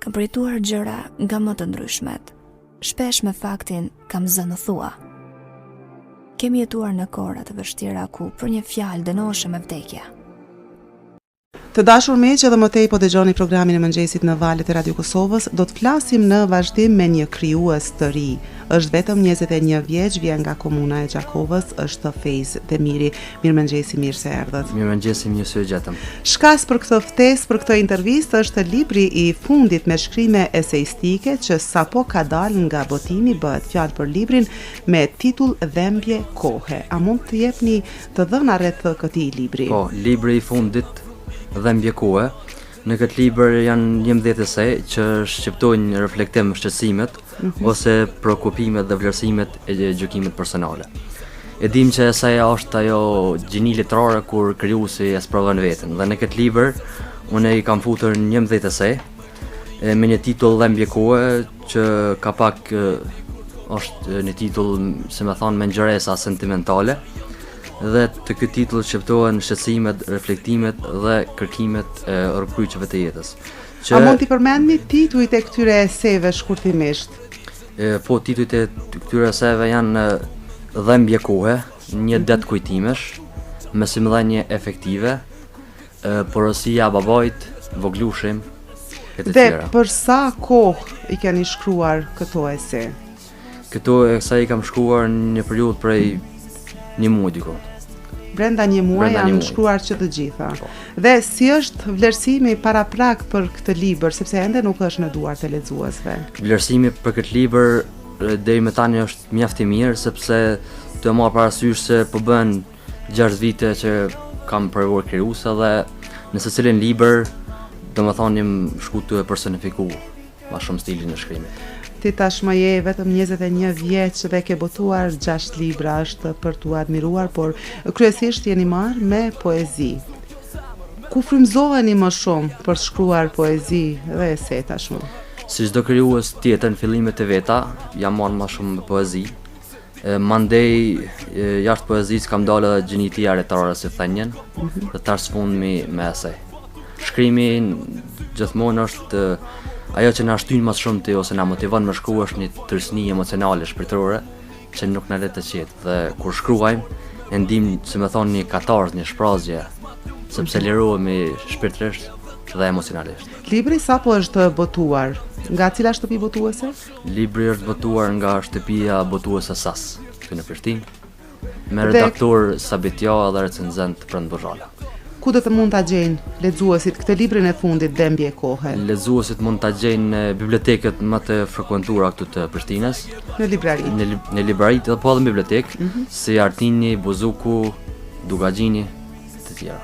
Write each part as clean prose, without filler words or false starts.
Kam përjetuar gjëra nga më të ndryshmet, shpesh me faktin kam zënë thua. Kemi jetuar në kora të vështira ku për një fjalë dënoheshem me vdekje. Të dashur miq, edhe më tej po dëgjoni programin e mëngjesit në valët e Radio Kosovës, do të flasim në vazhdim me një krijues të ri. Është vetëm 21 vjeç, vjen nga komuna e Gjakovës, është Fejz Demiri. Mirëmëngjesi, mirë se erdhët. Mirëmëngjesi, mirë se u gjetëm. Shkas për këtë ftesë, për këtë intervistë është libri i fundit me shkrime eseistike që sapo ka dalë nga botimi, bëhet fjalë për librin me titull Dhembje kohe. A mund të jepni të dhëna rreth këtij libri? Po, libri i fundit Dhembje kohe. Në këtë libër janë 11 esej që shqiptojnë reflektim shqetësimet ose prekupimet dhe vlerësimet e gjykimit personale. E dim që eseja është ajo gjini letrare kur krijuesi e sprovon veten. Dhe në këtë libër unë i kam futur 11 esej me një titull Dhembje kohe që ka pak është një titull, se më thon, me ngjëresa sentimentale. Dhe të këtë titull shqiptohen shqetësimet, reflektimet dhe kërkimet e rrugëpyetjeve të jetës. A mund t'i përmendni titujt e këtyre esejve shkurtimisht? Po, titujt e këtyre esejve janë Dhembje kohe, një det kujtimesh, mësimdhënie efektive, porosia babait, voglushim e të tjera. Dhe për sa kohë i keni shkruar këto esej? Këto esej i kam shkruar një periudhë prej një muaj diku. Brenda një muaj janë shkruar që të gjitha. Dhe si është vlerësimi paraprak për këtë libër, sepse ende nuk është në duart e lexuesve? Vlerësimi për këtë libër deri më tani është mjaft i mirë, sepse të marr parasysh se po bën 6 vite që kam provuar krijuese dhe në secilin libër, domethënë jam shku të personifikuar më shumë stilin e shkrimit. Ti tashmë je vetëm 21 vjeç dhe ke botuar 6 libra, është për t'u admiruar, por kryesisht jeni marrë me poezi. Ku frymëzoheni më shumë për të shkruar poezi dhe ese tashmë? Si çdo krijues tjetër në fillimet e veta, jam marrë më shumë me poezi. Mandej jashtë poezisë kam dalë edhe gjini tjera letrare si thënien, dhe tash sfundmi me esej. Shkrimi gjithmonë është ajo që na shtyn më shumë ti ose na motivon me shkruar është një tërësni emocionale shpirtërore që nuk na le të qetë. Dhe kur shkruajmë, e ndim, si më thon, një katarz, një shprazje, sepse lirohemi shpirtërisht dhe emocionalisht. Libri sapo është botuar? Nga cila shtëpi botuese? Libri është botuar nga shtëpia botuese SAS, këtu në Prishtinë, me redaktor Sabitja dhe recenzent Prand Bozhala. Ku do të mund ta gjejnë lexuesit këtë librin e fundit Dhembje kohe? Lexuesit mund ta gjejnë në biblioteket më të frekuentuara këtu të Prishtinës, në librari. Në librari dhe po edhe në bibliotekë, si Artini, Buzuku, Dugagjini, të tjera.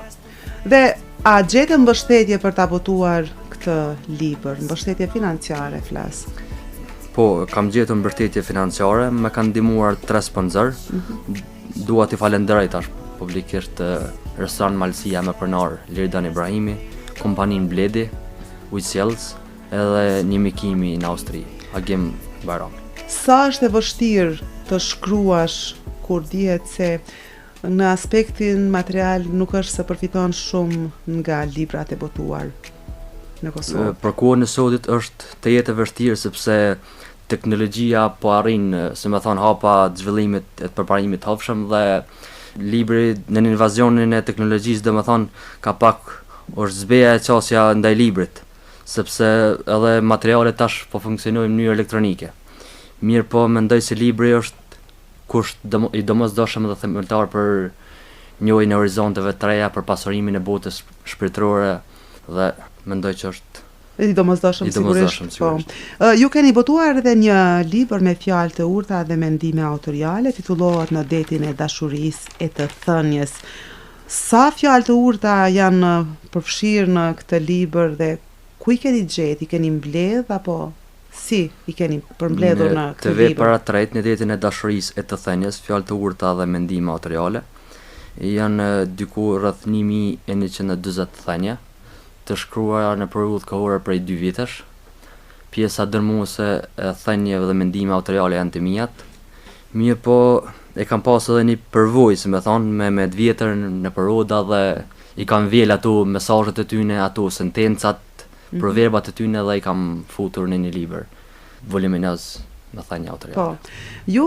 Dhe a gjetën mbështetje për ta botuar këtë libër, mbështetje financiare flas? Po, kam gjetur mbështetje financiare, më kanë ndihmuar 3 sponsorë. Dua t'i falenderoj tash publikisht Restoran Malësia me pronar Lirdan Ibrahimi, kompanin Bledi, Ujsjells, edhe një mikimi në Austri, Agim Baram. Sa është e vështirë të shkruash kur dihet se në aspektin material nuk është se përfiton shumë nga librat e botuar në Kosovë? Për kohën e sotit është të jetë e vështirë sepse teknologjia po arrin, se më thon, hapa të zhvillimit e të përparimit hapshëm dhe libri në invazionin e teknologjisë, dhe më thonë, ka pak është zbeja e qasja ndaj librit, sepse edhe materialet tash po funksionojnë në mënyrë elektronike. Mirë po mendoj se libri është kusht i domosdoshëm dhe themeltar për njohjen e horizonteve të reja, për pasurimin e botës shpirtërore dhe mendoj që është i domosdoshëm sigurisht. Po. Ju keni botuar edhe një libër me fjalë të urta dhe mendime autoriale, titullohet Në detin e dashurisë e të thënies. Sa fjalë të urta janë përfshirë në këtë libër dhe ku i keni gjetë? I keni mbledh apo si i keni përmbledhur në këtë libër? Para tret, Në detin e dashurisë e të thënies, fjalë të urta dhe mendime autoriale, janë diku rreth 1140 thënie, të shkruara në periudhë kohore prej 2 vitesh. Pjesa dërmuese e thënieve dhe mendime autoriale janë të mijat. Mirë po e kam pas edhe një përvojë, si më thon, me të vjetër në periudha dhe i kam vjel ato mesazhet e tyne, ato sentencat për verbat e tyne dhe I kam futur në një libër. Voluminoz, më tha një autor. Po. Ju